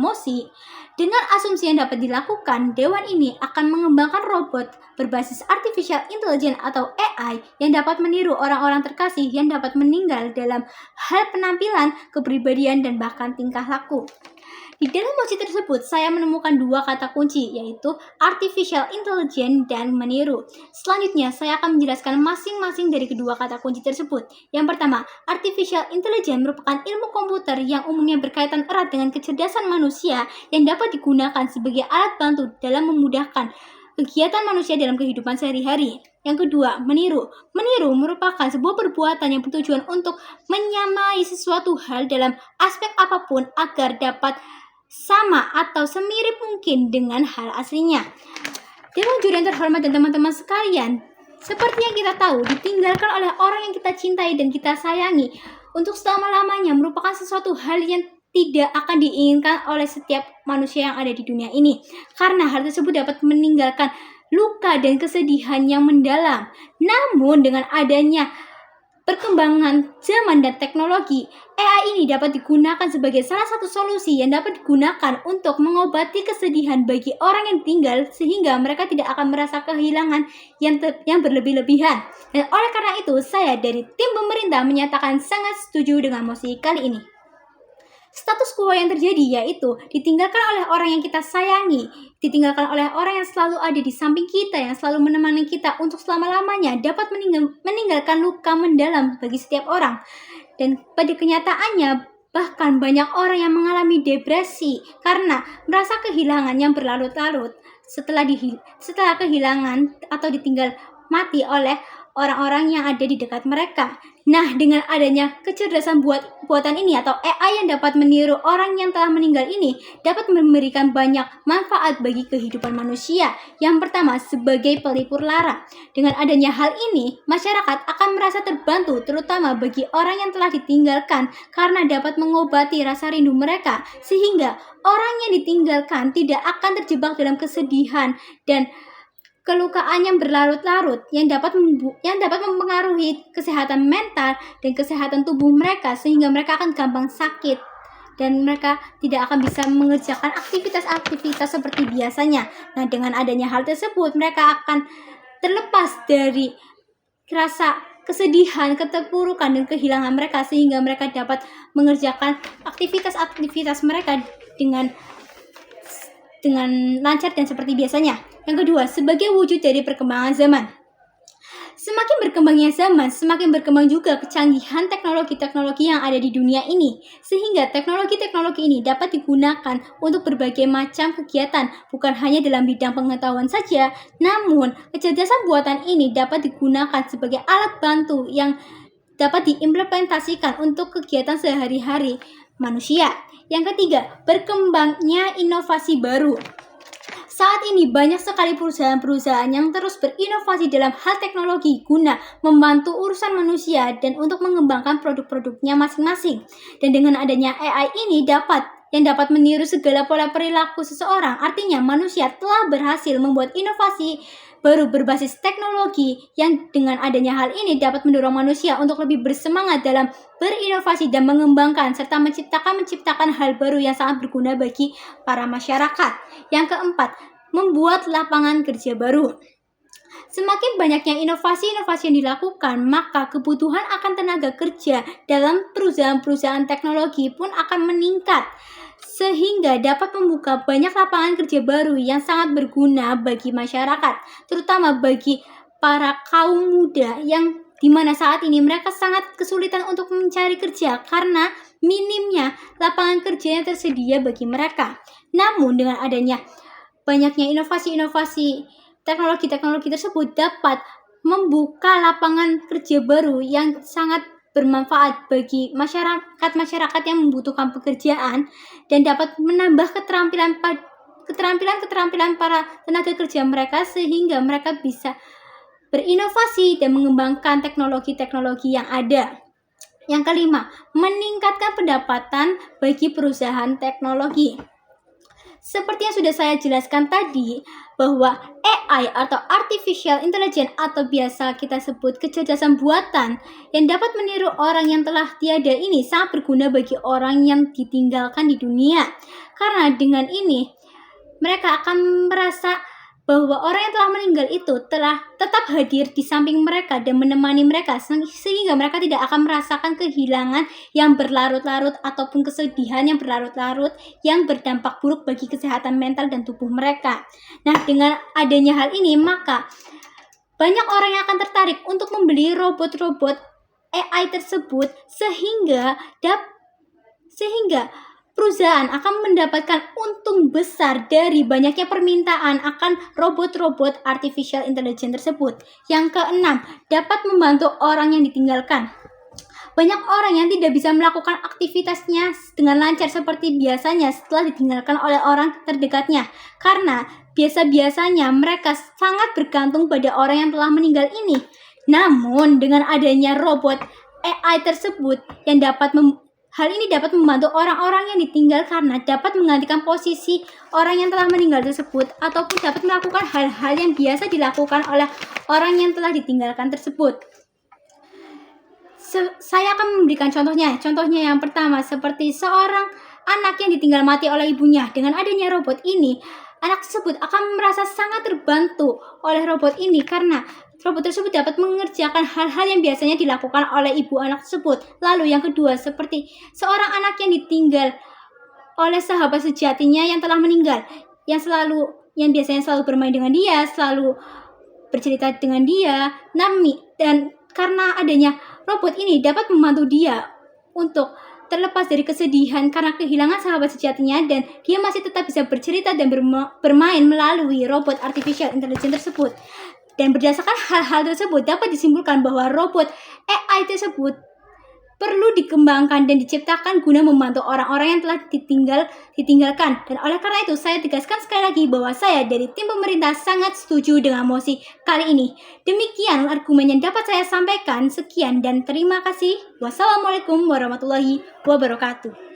promosi. Dengan asumsi yang dapat dilakukan, dewan ini akan mengembangkan robot berbasis artificial intelligence atau AI yang dapat meniru orang-orang terkasih yang dapat meninggal dalam hal penampilan, kepribadian, dan bahkan tingkah laku. Di dalam mochi tersebut, saya menemukan dua kata kunci, yaitu artificial intelligence dan meniru. Selanjutnya, saya akan menjelaskan masing-masing dari kedua kata kunci tersebut. Yang pertama, artificial intelligence merupakan ilmu komputer yang umumnya berkaitan erat dengan kecerdasan manusia yang dapat digunakan sebagai alat bantu dalam memudahkan kegiatan manusia dalam kehidupan sehari-hari. Yang kedua, meniru. Meniru merupakan sebuah perbuatan yang bertujuan untuk menyamai sesuatu hal dalam aspek apapun agar dapat sama atau semirip mungkin dengan hal aslinya. Dewan juri yang terhormat dan teman-teman sekalian, seperti yang kita tahu, ditinggalkan oleh orang yang kita cintai dan kita sayangi untuk selama-lamanya merupakan sesuatu hal yang tidak akan diinginkan oleh setiap manusia yang ada di dunia ini. Karena hal tersebut dapat meninggalkan luka dan kesedihan yang mendalam. Namun dengan adanya perkembangan zaman dan teknologi, AI ini dapat digunakan sebagai salah satu solusi yang dapat digunakan untuk mengobati kesedihan bagi orang yang tinggal sehingga mereka tidak akan merasa kehilangan yang berlebih-lebihan. Dan oleh karena itu, saya dari tim pemerintah menyatakan sangat setuju dengan mosi kali ini. Status quo yang terjadi yaitu ditinggalkan oleh orang yang kita sayangi, ditinggalkan oleh orang yang selalu ada di samping kita, yang selalu menemani kita untuk selama-lamanya dapat meninggalkan luka mendalam bagi setiap orang. Dan pada kenyataannya, bahkan banyak orang yang mengalami depresi karena merasa kehilangan yang berlarut-larut setelah kehilangan atau ditinggal mati oleh orang-orang yang ada di dekat mereka. Nah, dengan adanya kecerdasan buatan ini atau AI yang dapat meniru orang yang telah meninggal ini dapat memberikan banyak manfaat bagi kehidupan manusia. Yang pertama, sebagai pelipur lara. Dengan adanya hal ini, masyarakat akan merasa terbantu terutama bagi orang yang telah ditinggalkan karena dapat mengobati rasa rindu mereka sehingga orang yang ditinggalkan tidak akan terjebak dalam kesedihan dan kelukaan yang berlarut-larut yang dapat mempengaruhi kesehatan mental dan kesehatan tubuh mereka sehingga mereka akan gampang sakit dan mereka tidak akan bisa mengerjakan aktivitas-aktivitas seperti biasanya. Nah, dengan adanya hal tersebut mereka akan terlepas dari rasa kesedihan, keterpurukan dan kehilangan mereka sehingga mereka dapat mengerjakan aktivitas-aktivitas mereka dengan lancar dan seperti biasanya. Yang kedua, sebagai wujud dari perkembangan zaman. Semakin berkembangnya zaman, semakin berkembang juga kecanggihan teknologi-teknologi yang ada di dunia ini. Sehingga teknologi-teknologi ini dapat digunakan untuk berbagai macam kegiatan, bukan hanya dalam bidang pengetahuan saja, namun kecerdasan buatan ini dapat digunakan sebagai alat bantu yang dapat diimplementasikan untuk kegiatan sehari-hari manusia. Yang ketiga, berkembangnya inovasi baru. Saat ini banyak sekali perusahaan-perusahaan yang terus berinovasi dalam hal teknologi guna membantu urusan manusia dan untuk mengembangkan produk-produknya masing-masing. Dan dengan adanya AI ini dapat meniru segala pola perilaku seseorang. Artinya manusia telah berhasil membuat inovasi baru berbasis teknologi yang dengan adanya hal ini dapat mendorong manusia untuk lebih bersemangat dalam berinovasi dan mengembangkan serta menciptakan hal baru yang sangat berguna bagi para masyarakat. Yang keempat, membuat lapangan kerja baru. Semakin banyaknya inovasi-inovasi yang dilakukan, maka kebutuhan akan tenaga kerja dalam perusahaan-perusahaan teknologi pun akan meningkat, sehingga dapat membuka banyak lapangan kerja baru yang sangat berguna bagi masyarakat, terutama bagi para kaum muda yang dimana saat ini mereka sangat kesulitan untuk mencari kerja karena minimnya lapangan kerja yang tersedia bagi mereka. Namun dengan adanya banyaknya inovasi-inovasi teknologi-teknologi tersebut dapat membuka lapangan kerja baru yang sangat bermanfaat bagi masyarakat yang membutuhkan pekerjaan dan dapat menambah keterampilan para tenaga kerja mereka sehingga mereka bisa berinovasi dan mengembangkan teknologi-teknologi yang ada. Yang kelima, meningkatkan pendapatan bagi perusahaan teknologi. Seperti yang sudah saya jelaskan tadi, bahwa AI atau Artificial Intelligence atau biasa kita sebut kecerdasan buatan yang dapat meniru orang yang telah tiada ini sangat berguna bagi orang yang ditinggalkan di dunia. Karena dengan ini, mereka akan merasa bahwa orang yang telah meninggal itu telah tetap hadir di samping mereka dan menemani mereka sehingga mereka tidak akan merasakan kehilangan yang berlarut-larut ataupun kesedihan yang berlarut-larut yang berdampak buruk bagi kesehatan mental dan tubuh mereka. Nah, dengan adanya hal ini maka banyak orang yang akan tertarik untuk membeli robot-robot AI tersebut sehingga perusahaan akan mendapatkan untung besar dari banyaknya permintaan akan robot-robot artificial intelligence tersebut. Yang keenam, dapat membantu orang yang ditinggalkan. Banyak orang yang tidak bisa melakukan aktivitasnya dengan lancar seperti biasanya setelah ditinggalkan oleh orang terdekatnya. Karena biasa-biasanya mereka sangat bergantung pada orang yang telah meninggal ini. Namun dengan adanya robot AI tersebut yang hal ini dapat membantu orang-orang yang ditinggal karena dapat menggantikan posisi orang yang telah meninggal tersebut ataupun dapat melakukan hal-hal yang biasa dilakukan oleh orang yang telah ditinggalkan tersebut. Saya akan memberikan contohnya. Contohnya yang pertama, seperti seorang anak yang ditinggal mati oleh ibunya. Dengan adanya robot ini, anak tersebut akan merasa sangat terbantu oleh robot ini karena robot tersebut dapat mengerjakan hal-hal yang biasanya dilakukan oleh ibu anak tersebut. Lalu yang kedua, seperti seorang anak yang ditinggal oleh sahabat sejatinya yang telah meninggal, yang biasanya selalu bermain dengan dia, selalu bercerita dengan dia, dan karena adanya robot ini dapat membantu dia untuk terlepas dari kesedihan karena kehilangan sahabat sejatinya dan dia masih tetap bisa bercerita dan bermain melalui robot artificial intelligence tersebut. Dan berdasarkan hal-hal tersebut dapat disimpulkan bahwa robot AI tersebut perlu dikembangkan dan diciptakan guna membantu orang-orang yang telah ditinggalkan. Dan oleh karena itu saya tegaskan sekali lagi bahwa saya dari tim pemerintah sangat setuju dengan mosi kali ini. Demikian argumen yang dapat saya sampaikan. Sekian dan terima kasih. Wassalamualaikum warahmatullahi wabarakatuh.